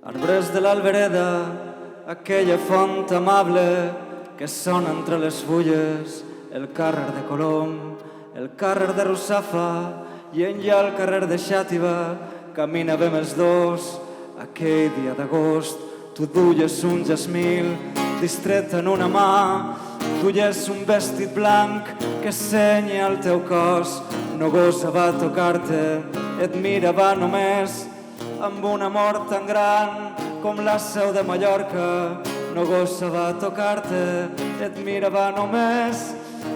Arbres de l'Albereda, aquella font amable que sona entre les fulles, el carrer de Colom, el carrer de Russafa i enllà el carrer de Xàtiva, caminàvem els dos. Aquell dia d'agost tu duies un jasmil distret en una mà, duies un vestit blanc que senya el teu cos. No gosava tocar-te, et mirava només amb un amor tan gran com la seu de Mallorca. No gosava tocar-te, et mirava només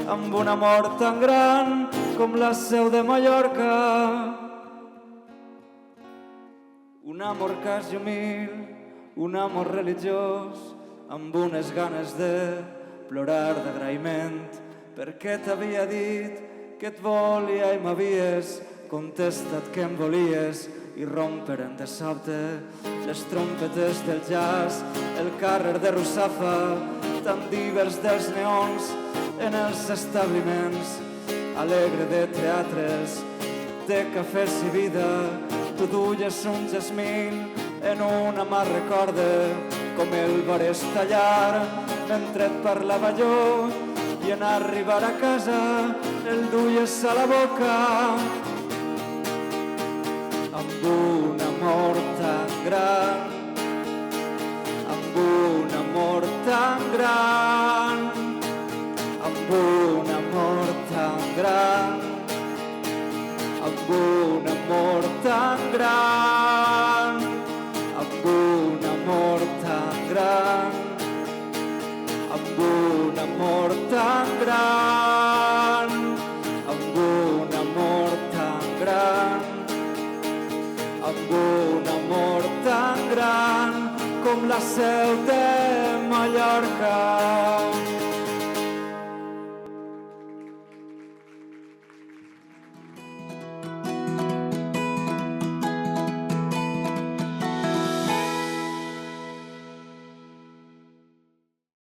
amb un amor tan gran com la seu de Mallorca. Un amor quasi humil, un amor religiós, amb unes ganes de plorar d'agraïment, perquè t'havia dit que et volia i m'havies contestat que em volies, i romperen de sobte les trompetes del jazz, el carrer de Russafa, tan divers dels neons en els establiments, alegre de teatres, de cafès i vida. Tu duies un jasmil en una mà, recorde com el vares tallar mentre et parlava jo, i en arribar a casa el duies a la boca amb un amor tan gran, amb un amor tan gran, amb un amor tan gran, amb un amor tan gran, amb un amor tan gran, amb un amor tan gran, amb un amor tan gran, amb un amor tan gran com la seu de Mallorca.